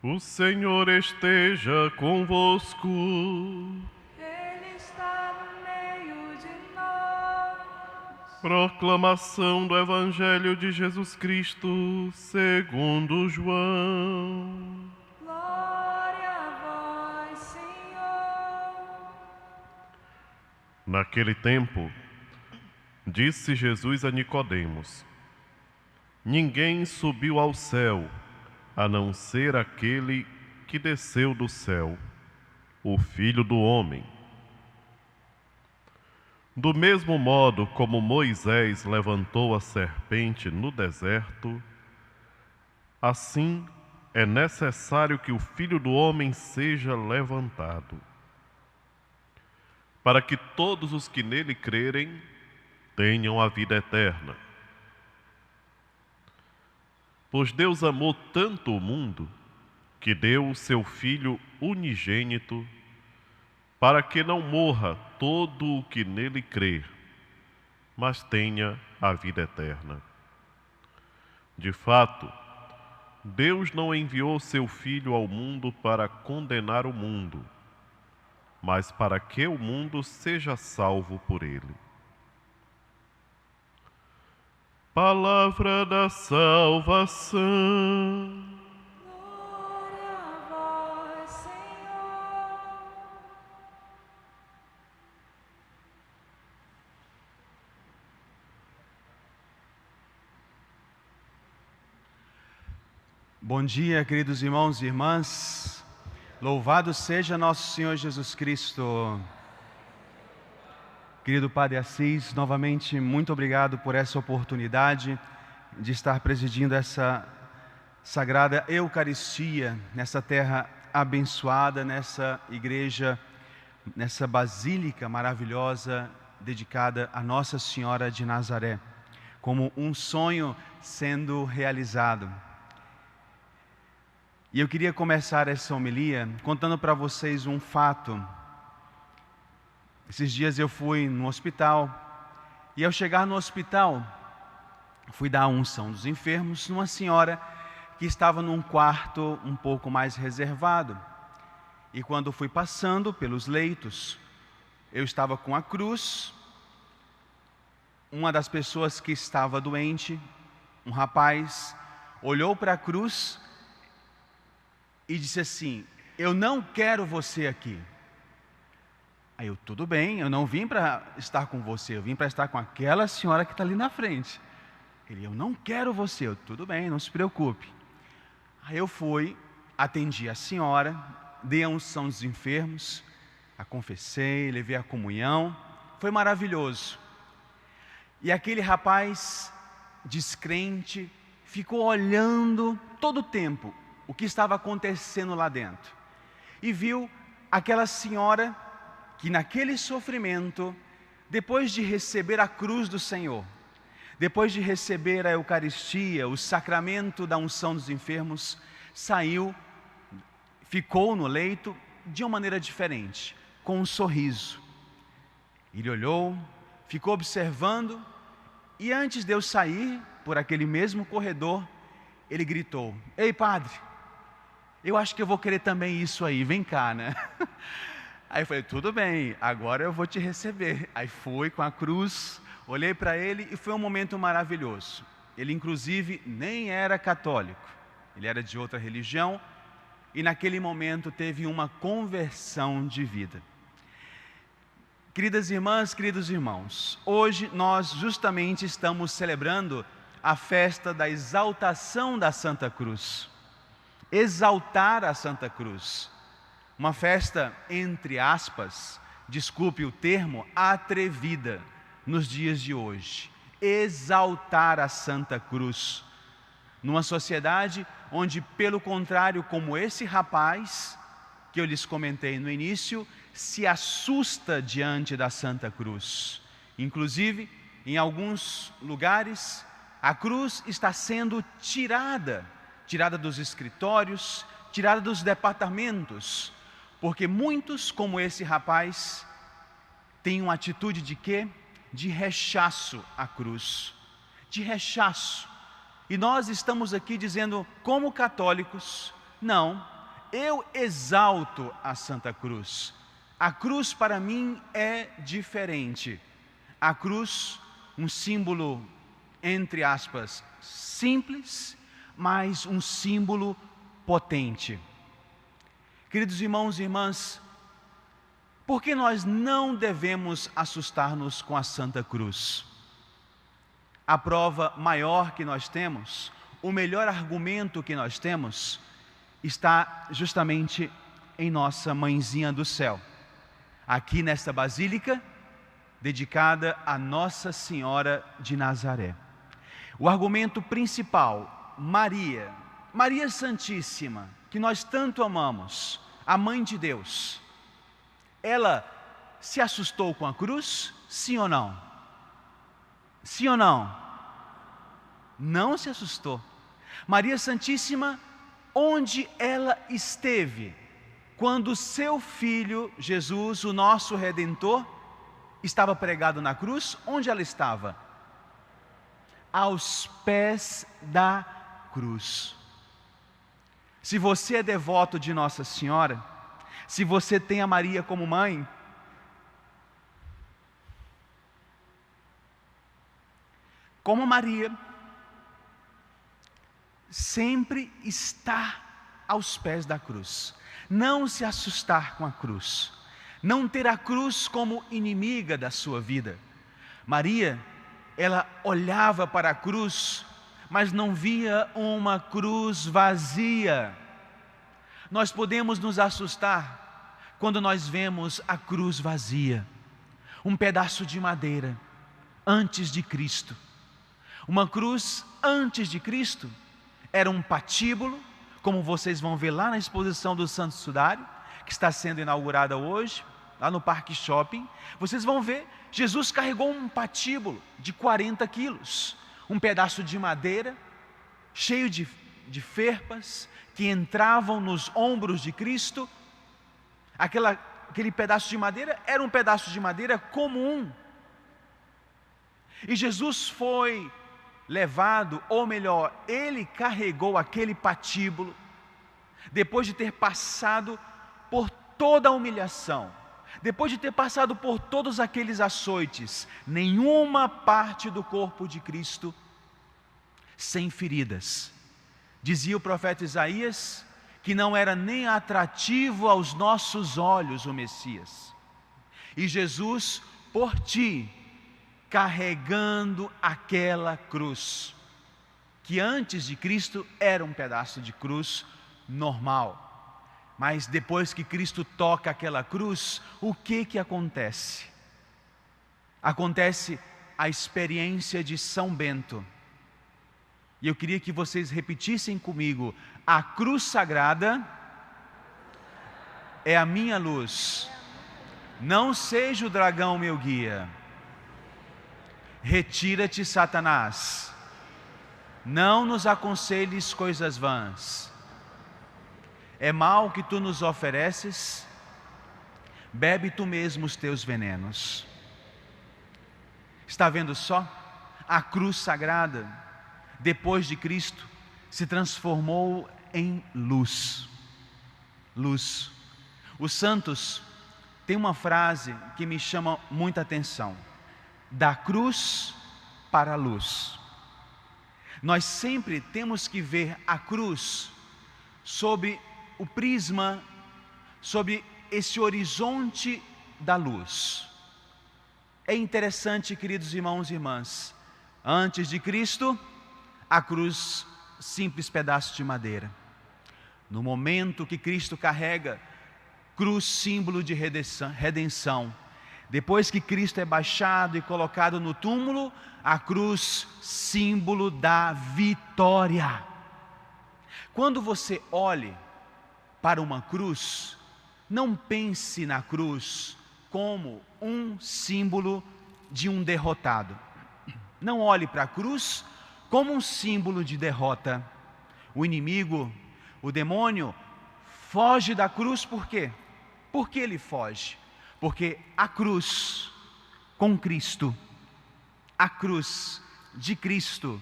O Senhor esteja convosco. Ele está no meio de nós. Proclamação do Evangelho de Jesus Cristo, segundo João. Glória a vós, Senhor. Naquele tempo, disse Jesus a Nicodemos: Ninguém subiu ao céu, a não ser aquele que desceu do céu, o Filho do Homem. Do mesmo modo como Moisés levantou a serpente no deserto, assim é necessário que o Filho do Homem seja levantado, para que todos os que nele crerem tenham a vida eterna. Pois Deus amou tanto o mundo, que deu o seu Filho unigênito, para que não morra todo o que nele crer, mas tenha a vida eterna. De fato, Deus não enviou seu Filho ao mundo para condenar o mundo, mas para que o mundo seja salvo por ele. Palavra da salvação. Glória a vós, Senhor. Bom dia, queridos irmãos e irmãs. Louvado seja nosso Senhor Jesus Cristo. Querido Padre Assis, novamente muito obrigado por essa oportunidade de estar presidindo essa sagrada Eucaristia nessa terra abençoada, nessa igreja, nessa basílica maravilhosa dedicada a Nossa Senhora de Nazaré, como um sonho sendo realizado. E eu queria começar essa homilia contando para vocês um fato. Esses dias eu fui no hospital, e ao chegar no hospital, fui dar a unção dos enfermos numa senhora que estava num quarto um pouco mais reservado. E quando fui passando pelos leitos, eu estava com a cruz. Uma das pessoas que estava doente, um rapaz, olhou para a cruz e disse assim: eu não quero você aqui. Aí eu, tudo bem, eu não vim para estar com você, eu vim para estar com aquela senhora que está ali na frente. Ele, eu não quero você. Eu, tudo bem, não se preocupe. Aí eu fui, atendi a senhora, dei a unção dos enfermos, a confessei, levei a comunhão, foi maravilhoso. E aquele rapaz descrente ficou olhando todo o tempo o que estava acontecendo lá dentro. E viu aquela senhora que naquele sofrimento, depois de receber a cruz do Senhor, depois de receber a Eucaristia, o sacramento da unção dos enfermos, saiu, ficou no leito de uma maneira diferente, com um sorriso. Ele olhou, ficou observando, e antes de eu sair por aquele mesmo corredor, ele gritou: ei, padre, eu acho que eu vou querer também isso aí, vem cá, né? Aí eu falei, tudo bem, agora eu vou te receber. Aí fui com a cruz, olhei para ele e foi um momento maravilhoso. Ele inclusive nem era católico, ele era de outra religião, e naquele momento teve uma conversão de vida. Queridas irmãs, queridos irmãos, hoje nós justamente estamos celebrando a festa da exaltação da Santa Cruz. Exaltar a Santa Cruz. Uma festa, entre aspas, desculpe o termo, atrevida nos dias de hoje. Exaltar a Santa Cruz. Numa sociedade onde, pelo contrário, como esse rapaz, que eu lhes comentei no início, se assusta diante da Santa Cruz. Inclusive, em alguns lugares, a cruz está sendo tirada dos escritórios, tirada dos departamentos, porque muitos, como esse rapaz, têm uma atitude de quê? De rechaço à cruz, de rechaço. E nós estamos aqui dizendo, como católicos, Não, eu exalto a Santa Cruz. A cruz para mim é diferente. A cruz, um símbolo, entre aspas, simples, mas um símbolo potente. Queridos irmãos e irmãs, por que nós não devemos assustar-nos com a Santa Cruz? A prova maior que nós temos, o melhor argumento que nós temos, está justamente em nossa Mãezinha do Céu, aqui nesta basílica, dedicada a Nossa Senhora de Nazaré. O argumento principal, Maria, Maria Santíssima, que nós tanto amamos, a Mãe de Deus, ela se assustou com a cruz? Sim ou não? Sim ou não? Não se assustou. Maria Santíssima, onde ela esteve quando seu Filho Jesus, o nosso Redentor, estava pregado na cruz? Onde ela estava? Aos pés da cruz. Se você é devoto de Nossa Senhora, se você tem a Maria como mãe, como Maria, sempre está aos pés da cruz. Não se assustar com a cruz. Não ter a cruz como inimiga da sua vida. Maria, ela olhava para a cruz, mas não via uma cruz vazia. Nós podemos nos assustar quando nós vemos a cruz vazia. Um pedaço de madeira antes de Cristo. Uma cruz antes de Cristo era um patíbulo, como vocês vão ver lá na exposição do Santo Sudário, que está sendo inaugurada hoje, lá no Parque Shopping. Vocês vão ver, Jesus carregou um patíbulo de 40 quilos, um pedaço de madeira, cheio de ferpas, que entravam nos ombros de Cristo. Aquele pedaço de madeira era um pedaço de madeira comum. E Jesus foi levado, ou melhor, ele carregou aquele patíbulo, depois de ter passado por toda a humilhação, depois de ter passado por todos aqueles açoites, nenhuma parte do corpo de Cristo sem feridas. Dizia o profeta Isaías que não era nem atrativo aos nossos olhos o Messias. E Jesus, por ti, carregando aquela cruz, que antes de Cristo era um pedaço de cruz normal, mas depois que Cristo toca aquela cruz, o que acontece? Acontece a experiência de São Bento, e eu queria que vocês repetissem comigo: a cruz sagrada é a minha luz, não seja o dragão meu guia. Retira-te, Satanás, não nos aconselhes coisas vãs. É mal que tu nos ofereces, bebe tu mesmo os teus venenos. Está vendo só? A cruz sagrada, depois de Cristo, se transformou em luz. Luz. Os santos têm uma frase que me chama muita atenção: da cruz para a luz. Nós sempre temos que ver a cruz sob o prisma, sob esse horizonte da luz. É interessante, queridos irmãos e irmãs, antes de Cristo, a cruz, simples pedaço de madeira. No momento que Cristo carrega, cruz, símbolo de redenção. Depois que Cristo é baixado e colocado no túmulo, a cruz, símbolo da vitória. Quando você olhe para uma cruz, não pense na cruz como um símbolo de um derrotado. Não olhe para a cruz como um símbolo de derrota. O inimigo, o demônio, foge da cruz por quê? Por que ele foge? Porque a cruz com Cristo, a cruz de Cristo,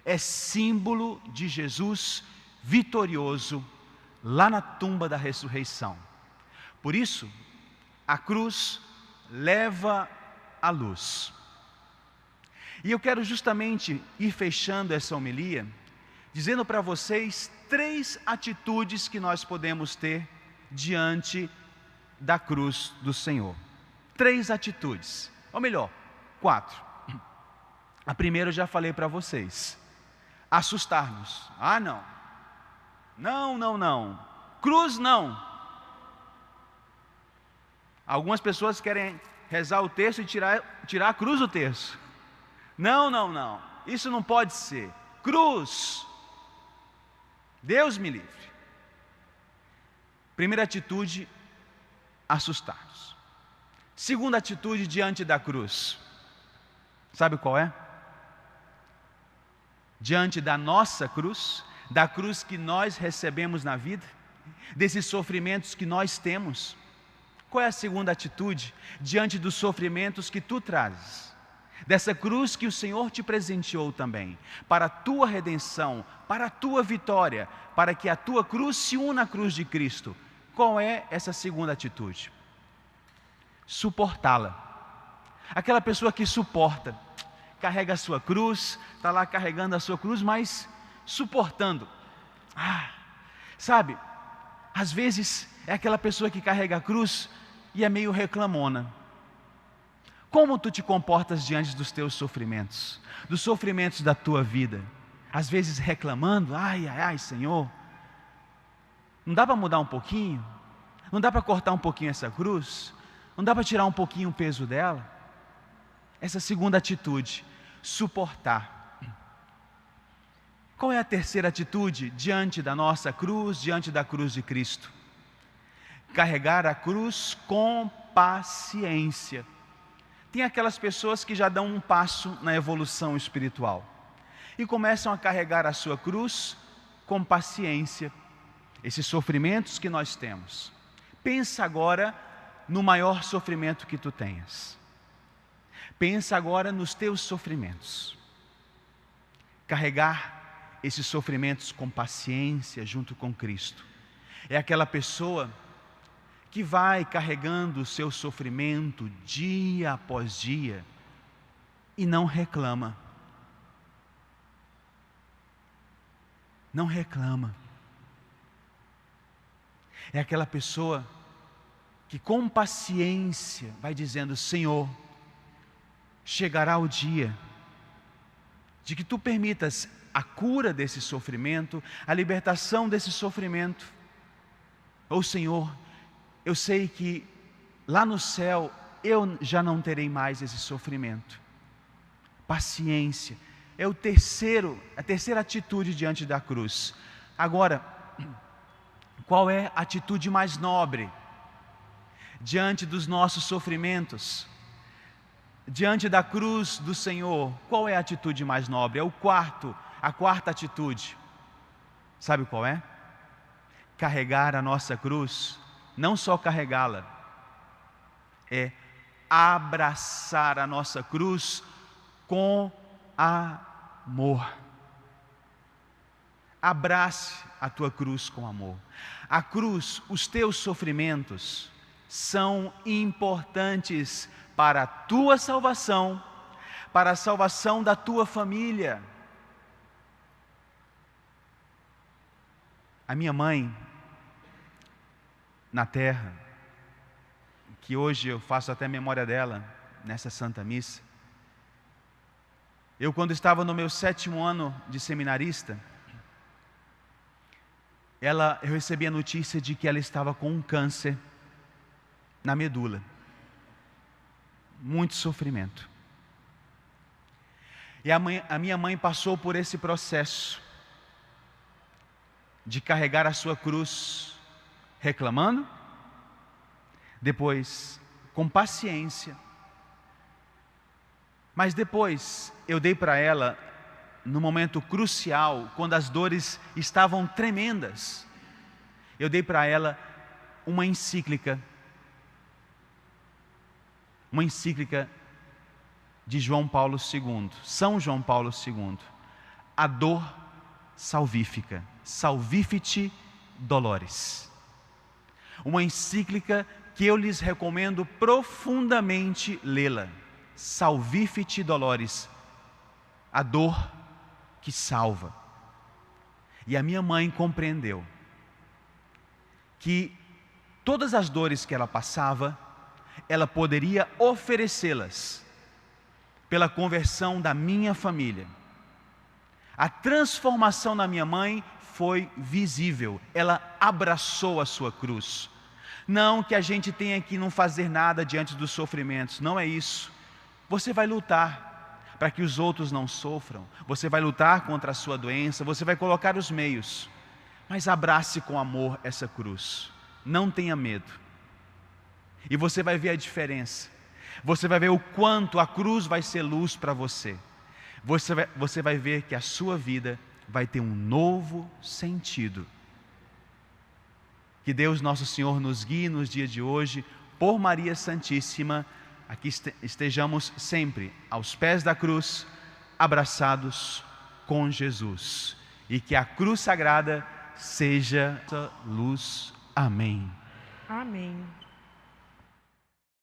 é símbolo de Jesus vitorioso lá na tumba da ressurreição. Por isso, a cruz leva à luz. E eu quero justamente ir fechando essa homilia, dizendo para vocês 3 atitudes que nós podemos ter diante da cruz do Senhor. 3 atitudes, ou melhor, 4. A primeira eu já falei para vocês: assustar-nos. Ah, não. Não. Cruz não. Algumas pessoas querem rezar o terço e tirar a cruz do terço. Não. Isso não pode ser. Cruz. Deus me livre. Primeira atitude, assustar-nos. Segunda atitude diante da cruz. Sabe qual é? Diante da nossa cruz, da cruz que nós recebemos na vida, desses sofrimentos que nós temos. Qual é a segunda atitude diante dos sofrimentos que tu trazes? Dessa cruz que o Senhor te presenteou também, para a tua redenção, para a tua vitória, para que a tua cruz se una à cruz de Cristo. Qual é essa segunda atitude? Suportá-la. Aquela pessoa que suporta, carrega a sua cruz, está lá carregando a sua cruz, mas suportando. Sabe, às vezes é aquela pessoa que carrega a cruz e é meio reclamona. Como tu te comportas diante dos teus sofrimentos, dos sofrimentos da tua vida? Às vezes reclamando, ai, Senhor, não dá para mudar um pouquinho? Não dá para cortar um pouquinho essa cruz? Não dá para tirar um pouquinho o peso dela? Essa segunda atitude, suportar. Qual é a terceira atitude diante da nossa cruz, diante da cruz de Cristo? Carregar a cruz com paciência. Tem aquelas pessoas que já dão um passo na evolução espiritual e começam a carregar a sua cruz com paciência. Esses sofrimentos que nós temos. Pensa agora no maior sofrimento que tu tenhas. Pensa agora nos teus sofrimentos. Carregar esses sofrimentos com paciência junto com Cristo. É aquela pessoa que vai carregando o seu sofrimento dia após dia e não reclama. Não reclama. É aquela pessoa que com paciência vai dizendo: Senhor, chegará o dia de que tu permitas a cura desse sofrimento, a libertação desse sofrimento. Ou Senhor, eu sei que lá no céu eu já não terei mais esse sofrimento. Paciência é a terceira atitude diante da cruz. Agora, qual é a atitude mais nobre diante dos nossos sofrimentos? Diante da cruz do Senhor, qual é a atitude mais nobre? É a quarta atitude. Sabe qual é? Carregar a nossa cruz. Não só carregá-la, é abraçar a nossa cruz com amor. Abrace a tua cruz com amor. A cruz, os teus sofrimentos são importantes para a tua salvação, para a salvação da tua família. A minha mãe na terra, que hoje eu faço até memória dela nessa Santa Missa. Eu, quando estava no meu 7º ano de seminarista, eu recebi a notícia de que ela estava com um câncer na medula. Muito sofrimento. E a minha mãe passou por esse processo de carregar a sua cruz, reclamando, depois com paciência, mas depois eu dei para ela, no momento crucial, quando as dores estavam tremendas, eu dei para ela uma encíclica de João Paulo II, São João Paulo II, a dor salvífica, Salvifici Dolores. Uma encíclica que eu lhes recomendo profundamente lê-la. Salvifici Doloris, a dor que salva. E a minha mãe compreendeu que todas as dores que ela passava, ela poderia oferecê-las pela conversão da minha família. A transformação na minha mãe foi visível, ela abraçou a sua cruz. Não que a gente tenha que não fazer nada diante dos sofrimentos, não é isso. Você vai lutar para que os outros não sofram, você vai lutar contra a sua doença, você vai colocar os meios, mas abrace com amor essa cruz, não tenha medo. E você vai ver a diferença, você vai ver o quanto a cruz vai ser luz para você. Você vai ver que a sua vida vai ter um novo sentido. Que Deus Nosso Senhor nos guie nos dias de hoje, por Maria Santíssima, aqui estejamos sempre aos pés da cruz, abraçados com Jesus. E que a cruz sagrada seja luz. Amém. Amém.